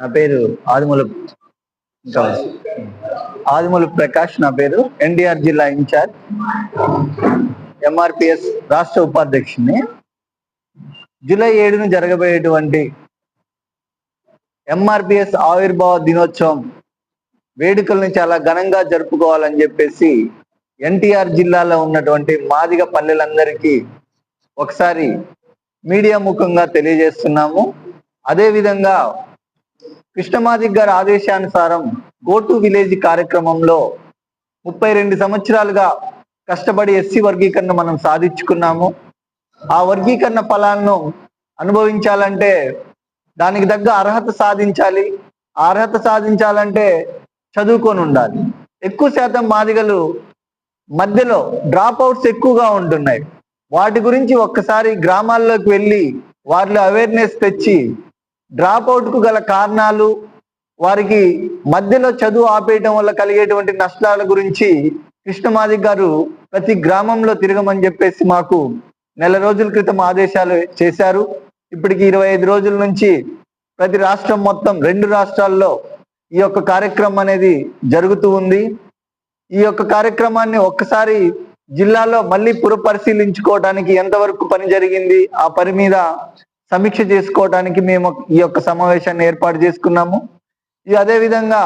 నా పేరు ఆదిమూల ఆదిమూల ప్రకాష్. నా పేరు ఎన్టీఆర్ జిల్లా ఇన్ఛార్జ్, ఎంఆర్పిఎస్ రాష్ట్ర ఉపాధ్యక్షుని. జూలై 7న జరగబోయేటువంటి ఎంఆర్పిఎస్ ఆవిర్భావ దినోత్సవం వేడుకల్ని చాలా ఘనంగా జరుపుకోవాలని చెప్పేసి ఎన్టీఆర్ జిల్లాలో ఉన్నటువంటి మాదిగ పల్లెలందరికీ ఒకసారి మీడియా ముఖంగా తెలియజేస్తున్నాము. అదేవిధంగా కృష్ణమాదిగ్ గారి ఆదేశానుసారం గో టు విలేజ్ కార్యక్రమంలో 32 సంవత్సరాలుగా కష్టపడి ఎస్సీ వర్గీకరణ మనం సాధించుకున్నాము. ఆ వర్గీకరణ ఫలాలను అనుభవించాలంటే దానికి తగ్గ అర్హత సాధించాలి. ఆ అర్హత సాధించాలంటే చదువుకొని ఉండాలి. ఎక్కువ శాతం మాదిగలు మధ్యలో డ్రాప్ అవుట్స్ ఎక్కువగా ఉంటున్నాయి. వాటి గురించి ఒక్కసారి గ్రామాల్లోకి వెళ్ళి వారిలో అవేర్నెస్ తెచ్చి డ్రాప్ అవుట్కు గల కారణాలు, వారికి మధ్యలో చదువు ఆపేయటం వల్ల కలిగేటువంటి నష్టాల గురించి కృష్ణమాదిగ్ గారు ప్రతి గ్రామంలో తిరగమని చెప్పేసి మాకు నెల రోజుల క్రితం ఆదేశాలు చేశారు. ఇప్పటికి 25 రోజుల నుంచి ప్రతి రాష్ట్రం మొత్తం 2 రాష్ట్రాల్లో ఈ యొక్క కార్యక్రమం అనేది జరుగుతూ ఉంది. ఈ యొక్క కార్యక్రమాన్ని ఒక్కసారి జిల్లాలో మళ్ళీ పునఃపరిశీలించుకోవడానికి ఎంతవరకు పని జరిగింది, ఆ పని మీద సమీక్ష చేసుకోవడానికి మేము ఈ యొక్క సమావేశాన్ని ఏర్పాటు చేసుకున్నాము. అదేవిధంగా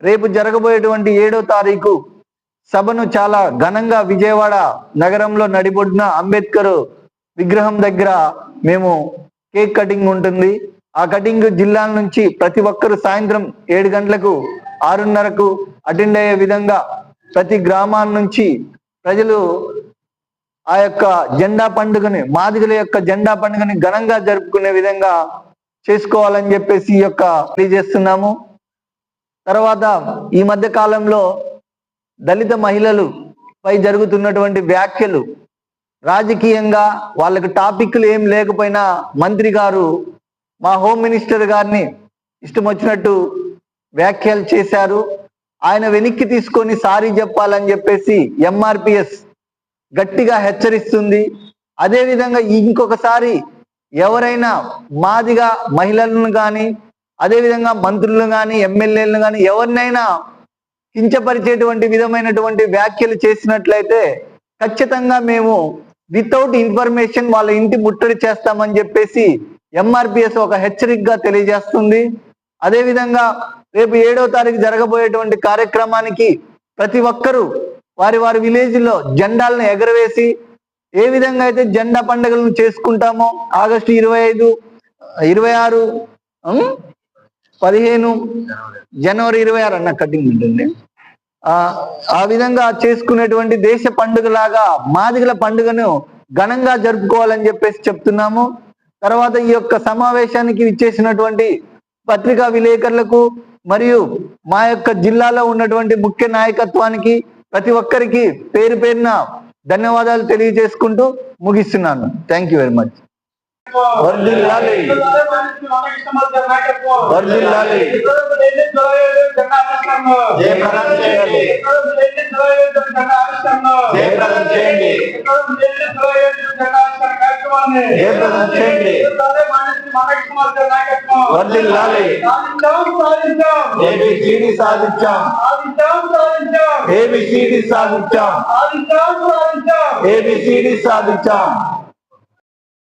రేపు జరగబోయేటువంటి 7వ తారీఖు సభను చాలా ఘనంగా విజయవాడ నగరంలో నడిబొడ్డున అంబేద్కర్ విగ్రహం దగ్గర మేము కేక్ కటింగ్ ఉంటుంది. ఆ కటింగ్ జిల్లాల నుంచి ప్రతి ఒక్కరు సాయంత్రం 7 గంటలకు 6:30కు అటెండ్ అయ్యే విధంగా ప్రతి గ్రామాల నుంచి ప్రజలు ఆ యొక్క జెండా పండుగని, మాదిగల యొక్క జెండా పండుగని ఘనంగా జరుపుకునే విధంగా చేసుకోవాలని చెప్పేసి ఈ యొక్క తెలియజేస్తున్నాము. తర్వాత ఈ మధ్య కాలంలో దళిత మహిళలు పై జరుగుతున్నటువంటి వ్యాఖ్యలు, రాజకీయంగా వాళ్ళకి టాపిక్లు ఏం లేకపోయినా మంత్రి గారు మా హోమ్ మినిస్టర్ గారిని ఇష్టం వచ్చినట్టు వ్యాఖ్యలు చేశారు. ఆయన వెనక్కి తీసుకొని సారీ చెప్పాలని చెప్పేసి ఎంఆర్పిఎస్ గట్టిగా హెచ్చరిస్తుంది. అదేవిధంగా ఇంకొకసారి ఎవరైనా మాదిగా మహిళలను కానీ, అదేవిధంగా మంత్రులను కానీ, ఎమ్మెల్యేలను కానీ ఎవరినైనా కించపరిచేటువంటి విధమైనటువంటి వ్యాఖ్యలు చేసినట్లయితే ఖచ్చితంగా మేము వితౌట్ ఇన్ఫర్మేషన్ వాళ్ళ ఇంటి ముట్టడి చేస్తామని చెప్పేసి ఎంఆర్పిఎస్ ఒక హెచ్చరికగా తెలియజేస్తుంది. అదేవిధంగా రేపు 7వ తారీఖు జరగబోయేటువంటి కార్యక్రమానికి ప్రతి ఒక్కరూ వారి వారి విలేజ్ లో జెండాలను ఎగరవేసి ఏ విధంగా అయితే జెండా పండుగలను చేసుకుంటామో ఆగస్టు 25, 26, 15, జనవరి 26 అన్న కటింగ్ ఉంటుంది. ఆ విధంగా చేసుకునేటువంటి దేశ పండుగలాగా మాదిగల పండుగను ఘనంగా జరుపుకోవాలని చెప్పేసి చెప్తున్నాము. తర్వాత ఈ యొక్క సమావేశానికి ఇచ్చేసినటువంటి పత్రికా విలేకరులకు మరియు మా యొక్క జిల్లాలో ఉన్నటువంటి ముఖ్య నాయకత్వానికి ప్రతి ఒక్కరికి పేరు పేరున ధన్యవాదాలు తెలియజేసుకుంటూ ముగిస్తున్నాను. Thank you very much. వర్ధిల్లాలి వర్ధిల్లాలి జయప్రదం చేయండి జయప్రదం చేయండి జయప్రదం చేయండి. వర్ధిల్లాలి ఏబిసిడి సాధించాం ఏబిసిడి సాధించాం ఏబిసిడి సాధించాం.